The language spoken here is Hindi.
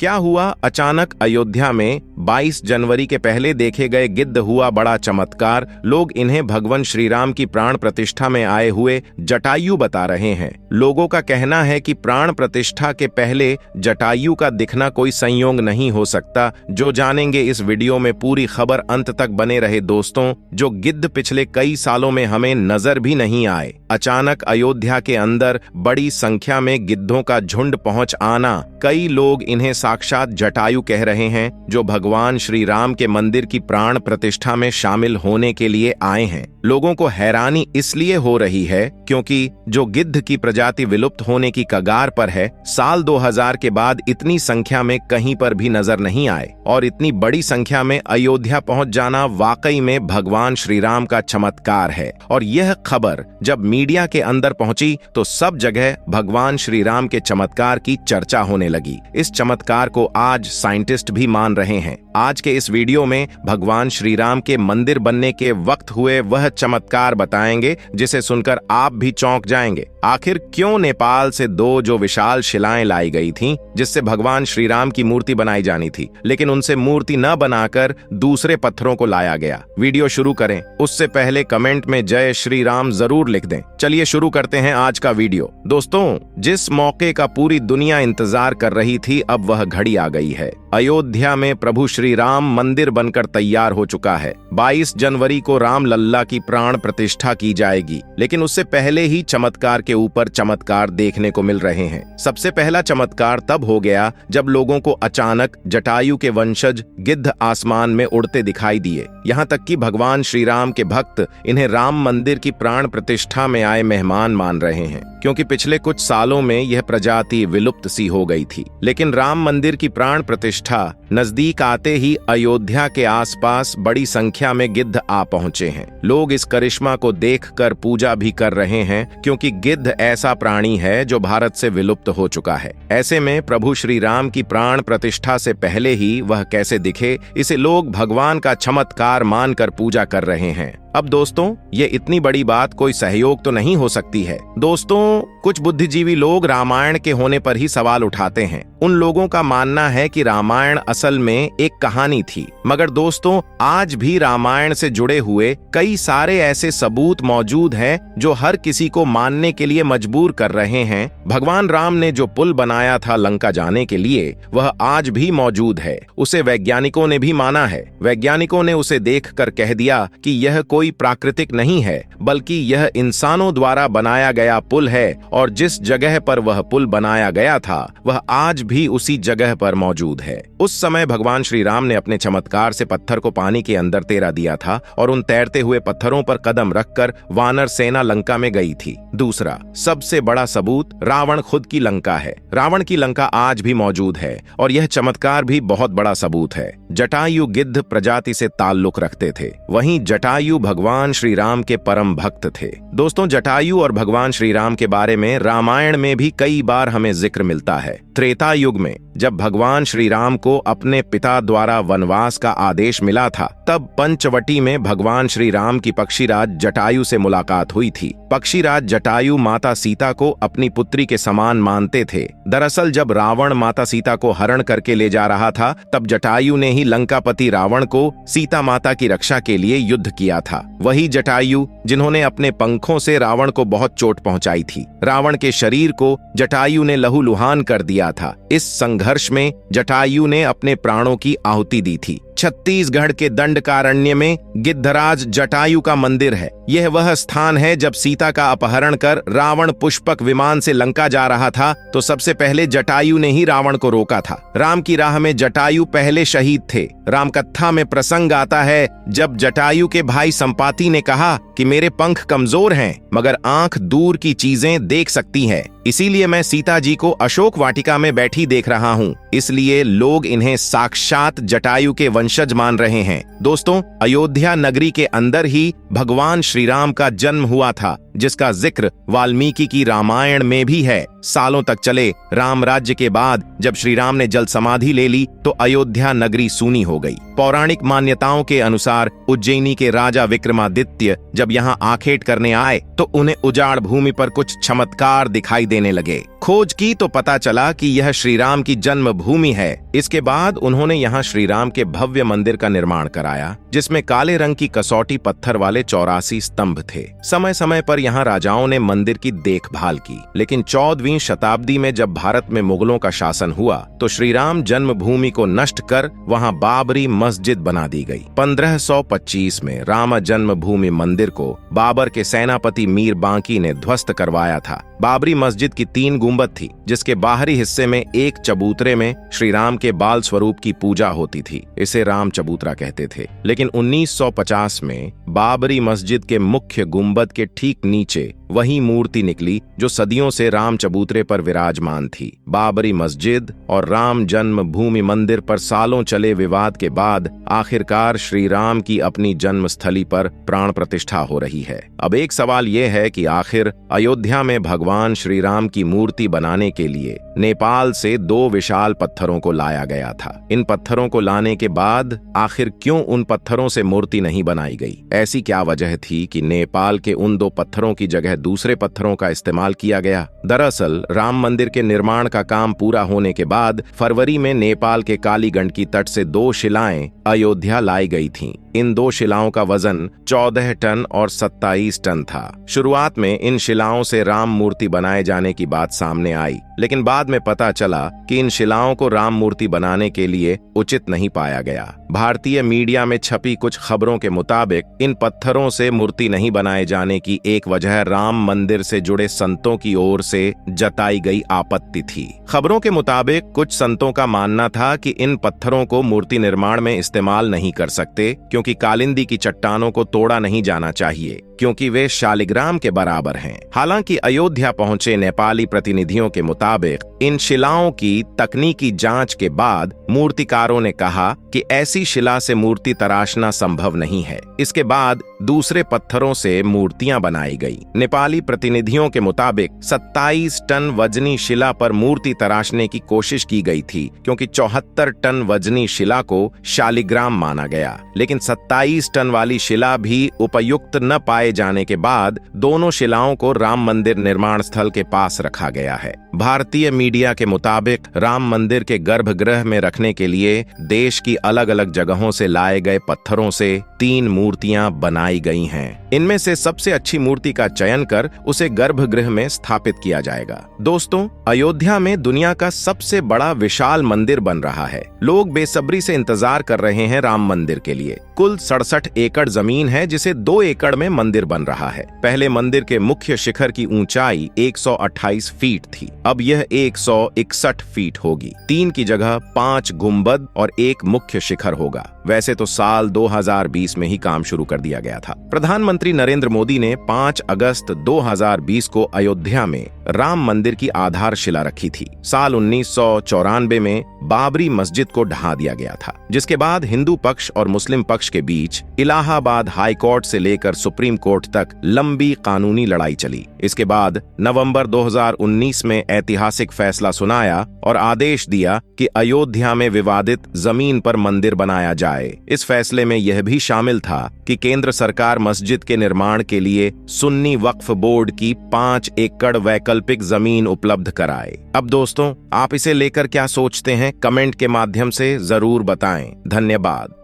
क्या हुआ? अचानक अयोध्या में 22 जनवरी के पहले देखे गए गिद्ध हुआ बड़ा चमत्कार। लोग इन्हें भगवान श्री राम की प्राण प्रतिष्ठा में आए हुए जटायु बता रहे हैं। लोगों का कहना है कि प्राण प्रतिष्ठा के पहले जटायु का दिखना कोई संयोग नहीं हो सकता। जो जानेंगे इस वीडियो में, पूरी खबर अंत तक बने रहे दोस्तों। जो गिद्ध पिछले कई सालों में हमें नजर भी नहीं आए, अचानक अयोध्या के अंदर बड़ी संख्या में गिद्धों का झुंड पहुंच आना। कई लोग इन्हें साक्षात जटायु कह रहे हैं, जो भगवान श्री राम के मंदिर की प्राण प्रतिष्ठा में शामिल होने के लिए आए हैं। लोगों को हैरानी इसलिए हो रही है क्योंकि जो गिद्ध की प्रजाति विलुप्त होने की कगार पर है, साल 2000 के बाद इतनी संख्या में कहीं पर भी नजर नहीं आए। और इतनी बड़ी संख्या में अयोध्या पहुंच जाना वाकई में भगवान श्री राम का चमत्कार है। और यह खबर जब मीडिया के अंदर पहुंची तो सब जगह भगवान श्री राम के चमत्कार की चर्चा होने लगी। इस चमत्कार को आज साइंटिस्ट भी मान रहे हैं। आज के इस वीडियो में भगवान श्री राम के मंदिर बनने के वक्त हुए वह चमत्कार बताएंगे जिसे सुनकर आप भी चौंक जाएंगे। आखिर क्यों नेपाल से 2 जो विशाल शिलाएं लाई गई थीं, जिससे भगवान श्री राम की मूर्ति बनाई जानी थी, लेकिन उनसे मूर्ति न बनाकर दूसरे पत्थरों को लाया गया? वीडियो शुरू करें उससे पहले कमेंट में जय श्री राम जरूर लिख दें। चलिए शुरू करते हैं आज का वीडियो। दोस्तों, जिस मौके का पूरी दुनिया इंतजार कर रही थी, अब वह घड़ी आ गई है। अयोध्या में प्रभु श्री राम मंदिर बनकर तैयार हो चुका है। 22 जनवरी को राम लल्ला की प्राण प्रतिष्ठा की जाएगी, लेकिन उससे पहले ही चमत्कार के ऊपर चमत्कार देखने को मिल रहे हैं। सबसे पहला चमत्कार तब हो गया जब लोगों को अचानक जटायु के वंशज गिद्ध आसमान में उड़ते दिखाई दिए। यहाँ तक कि भगवान श्री राम के भक्त इन्हें राम मंदिर की प्राण प्रतिष्ठा में आए मेहमान मान रहे हैं, क्योंकि पिछले कुछ सालों में यह प्रजाति विलुप्त सी हो गई थी। लेकिन राम मंदिर की प्राण प्रतिष्ठा नजदीक आते ही अयोध्या के आसपास बड़ी संख्या में गिद्ध आ पहुंचे हैं। लोग इस करिश्मा को देखकर पूजा भी कर रहे हैं, क्योंकि गिद्ध ऐसा प्राणी है जो भारत से विलुप्त हो चुका है। ऐसे में प्रभु श्री राम की प्राण प्रतिष्ठा से पहले ही वह कैसे दिखे, इसे लोग भगवान का चमत्कार मानकर पूजा कर रहे हैं। अब दोस्तों, ये इतनी बड़ी बात कोई सहयोग तो नहीं हो सकती है। दोस्तों, कुछ बुद्धिजीवी लोग रामायण के होने पर ही सवाल उठाते हैं। उन लोगों का मानना है कि रामायण असल में एक कहानी थी। मगर दोस्तों, आज भी रामायण से जुड़े हुए कई सारे ऐसे सबूत मौजूद हैं जो हर किसी को मानने के लिए मजबूर कर रहे हैं। भगवान राम ने जो पुल बनाया था लंका जाने के लिए, वह आज भी मौजूद है। उसे वैज्ञानिकों ने भी माना है। वैज्ञानिकों ने उसे देखकर कह दिया कि यह कोई प्राकृतिक नहीं है, बल्कि यह इंसानों द्वारा बनाया गया पुल है। और जिस जगह पर वह पुल बनाया गया था, वह आज भी उसी जगह पर मौजूद है। उस समय भगवान श्री राम ने अपने चमत्कार से पत्थर को पानी के अंदर तैरा दिया था और उन तैरते हुए पत्थरों पर कदम रखकर वानर सेना लंका में गई थी। दूसरा सबसे बड़ा सबूत रावण खुद की लंका है। रावण की लंका आज भी मौजूद है और यह चमत्कार भी बहुत बड़ा सबूत है। जटायु गिद्ध प्रजाति से ताल्लुक रखते थे, वहीं जटायु भगवान श्री राम के परम भक्त थे। दोस्तों, जटायु और भगवान श्री राम के बारे में रामायण में भी कई बार हमें जिक्र मिलता है। त्रेता युग में जब भगवान श्री राम को अपने पिता द्वारा वनवास का आदेश मिला था, तब पंचवटी में भगवान श्री राम की पक्षीराज जटायु से मुलाकात हुई थी। पक्षीराज जटायु माता सीता को अपनी पुत्री के समान मानते थे। दरअसल जब रावण माता सीता को हरण करके ले जा रहा था, तब जटायु ने ही लंकापति रावण को सीता माता की रक्षा के लिए युद्ध किया था। वही जटायु जिन्होंने अपने पंखों से रावण को बहुत चोट पहुंचाई थी। रावण के शरीर को जटायु ने लहूलुहान कर दिया था। इस संघर्ष में जटायु ने अपने प्राणों की आहुति दी थी। छत्तीसगढ़ के दंडकारण्य में गिद्धराज जटायु का मंदिर है। यह वह स्थान है जब सीता का अपहरण कर रावण पुष्पक विमान से लंका जा रहा था, तो सबसे पहले जटायु ने ही रावण को रोका था। राम की राह में जटायु पहले शहीद थे। रामकथा में प्रसंग आता है जब जटायु के भाई संपाति ने कहा कि मेरे पंख कमजोर हैं, मगर आंख दूर की चीजें देख सकती है, इसीलिए मैं सीता जी को अशोक वाटिका में बैठी देख रहा हूँ। इसलिए लोग इन्हें साक्षात जटायु के वंशज मान रहे हैं। दोस्तों, अयोध्या नगरी के अंदर ही भगवान श्री राम का जन्म हुआ था। जिसका जिक्र वाल्मीकि की रामायण में भी है। सालों तक चले राम राज्य के बाद जब श्री राम ने जल समाधि ले ली तो अयोध्या नगरी सूनी हो गई। पौराणिक मान्यताओं के अनुसार उज्जैनी के राजा विक्रमादित्य जब यहाँ आखेट करने आए तो उन्हें उजाड़ भूमि पर कुछ चमत्कार दिखाई देने लगे। खोज की तो पता चला कि यह श्री राम की जन्म भूमि है। इसके बाद उन्होंने यहाँ श्री राम के भव्य मंदिर का निर्माण कराया, जिसमें काले रंग की कसौटी पत्थर वाले 84 स्तंभ थे। समय समय पर यहाँ राजाओं ने मंदिर की देखभाल की, लेकिन 14वीं शताब्दी में जब भारत में मुगलों का शासन हुआ तो श्री राम जन्मभूमि को नष्ट कर वहाँ बाबरी मस्जिद बना दी गई। 1525 में राम जन्मभूमि मंदिर को बाबर के सेनापति मीर बांकी ने ध्वस्त करवाया था। बाबरी मस्जिद की 3 गुंबद थी, जिसके बाहरी हिस्से में एक चबूतरे में श्री राम के बाल स्वरूप की पूजा होती थी। इसे राम चबूतरा कहते थे। लेकिन 1950 में बाबरी मस्जिद के मुख्य गुंबद के ठीक नीचे वही मूर्ति निकली जो सदियों से राम चबूतरे पर विराजमान थी। बाबरी मस्जिद और राम जन्मभूमि मंदिर पर सालों चले विवाद के बाद आखिरकार श्री राम की अपनी जन्मस्थली पर प्राण प्रतिष्ठा हो रही है। अब एक सवाल यह है कि आखिर अयोध्या में भगवान श्री राम की मूर्ति बनाने के लिए नेपाल से 2 विशाल पत्थरों को लाया गया था। इन पत्थरों को लाने के बाद आखिर क्यों उन पत्थरों से मूर्ति नहीं बनाई गई? ऐसी क्या वजह थी कि नेपाल के उन 2 पत्थरों की जगह दूसरे पत्थरों का इस्तेमाल किया गया? दरअसल राम मंदिर के निर्माण का काम पूरा होने के बाद फरवरी में नेपाल के कालीगंड की तट से 2 शिलाएं अयोध्या लाई गई थीं। इन 2 शिलाओं का वजन 14 टन और 27 टन था। शुरुआत में इन शिलाओं से राम मूर्ति बनाए जाने की बात सामने आई, लेकिन बाद में पता चला कि इन शिलाओं को राम मूर्ति बनाने के लिए उचित नहीं पाया गया। भारतीय मीडिया में छपी कुछ खबरों के मुताबिक इन पत्थरों से मूर्ति नहीं बनाए जाने की एक वजह राम मंदिर से जुड़े संतों की ओर से जताई गई आपत्ति थी। खबरों के मुताबिक कुछ संतों का मानना था कि इन पत्थरों को मूर्ति निर्माण में इस्तेमाल नहीं कर सकते, क्योंकि कालिंदी की चट्टानों को तोड़ा नहीं जाना चाहिए, क्योंकि वे शालिग्राम के बराबर हैं। हालांकि अयोध्या पहुंचे नेपाली प्रतिनिधियों के मुताबिक इन शिलाओं की तकनीकी जांच के बाद मूर्तिकारों ने कहा कि ऐसी शिला से मूर्ति तराशना संभव नहीं है। इसके बाद दूसरे पत्थरों से मूर्तियां बनाई गई। नेपाली प्रतिनिधियों के मुताबिक 27 टन वजनी शिला पर मूर्ति तराशने की कोशिश की गई थी, क्योंकि 74 टन वजनी शिला को शालिग्राम माना गया। लेकिन 27 टन वाली शिला भी उपयुक्त न पाए जाने के बाद दोनों शिलाओं को राम मंदिर निर्माण स्थल के पास रखा गया है। भारतीय मीडिया के मुताबिक राम मंदिर के गर्भगृह में रखने के लिए देश की अलग अलग जगहों से लाए गए पत्थरों से 3 मूर्तियां बनाई गई हैं। इनमें से सबसे अच्छी मूर्ति का चयन कर उसे गर्भगृह में स्थापित किया जाएगा। दोस्तों, अयोध्या में दुनिया का सबसे बड़ा विशाल मंदिर बन रहा है। लोग बेसब्री से इंतजार कर रहे हैं राम मंदिर के लिए। कुल 67 एकड़ जमीन है, जिसे 2 एकड़ में मंदिर बन रहा है। पहले मंदिर के मुख्य शिखर की ऊंचाई 128 फीट थी, अब यह 161 फीट होगी। 3 की जगह 5 गुंबद और 1 मुख्य शिखर होगा। वैसे तो साल 2020 में ही काम शुरू कर दिया गया था। प्रधानमंत्री नरेंद्र मोदी ने 5 अगस्त 2020 को अयोध्या में राम मंदिर की आधारशिला रखी थी। साल 1994 में बाबरी मस्जिद को ढहा दिया गया था, जिसके बाद हिंदू पक्ष और मुस्लिम पक्ष के बीच इलाहाबाद हाई कोर्ट से लेकर सुप्रीम कोर्ट तक लंबी कानूनी लड़ाई चली। इसके बाद नवंबर 2019 में ऐतिहासिक फैसला सुनाया और आदेश दिया कि अयोध्या में विवादित जमीन पर मंदिर बनाया जाए। इस फैसले में यह भी शामिल था कि केंद्र सरकार मस्जिद के निर्माण के लिए सुन्नी वक्फ बोर्ड की 5 एकड़ वैकल्पिक जमीन उपलब्ध कराए। अब दोस्तों, आप इसे लेकर क्या सोचते हैं? कमेंट के माध्यम से जरूर बताएं। धन्यवाद।